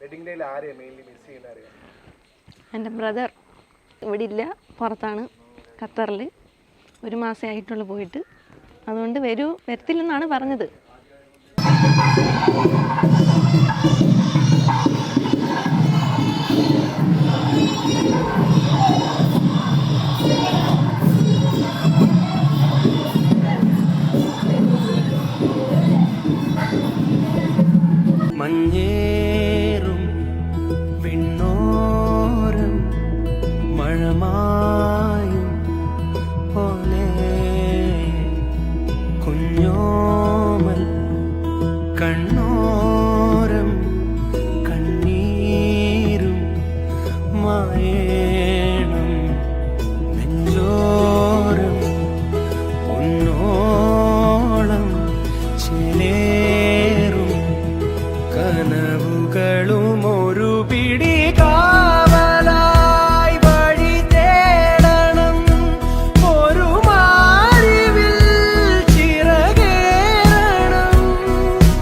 Wedding ഡേയിൽ ആരെയാണ് mainly miss ചെയ്യുന്ന അറിയാം? എൻ്റെ ബ്രദർ ഇവിടെ ഇല്ല, പുറത്താണ്, ഖത്തറിൽ. 1 മാസമേ ആയിട്ടുള്ളൂ പോയിട്ട്. അതുകൊണ്ട് വരത്തില്ലെന്നാണ് പറഞ്ഞത്.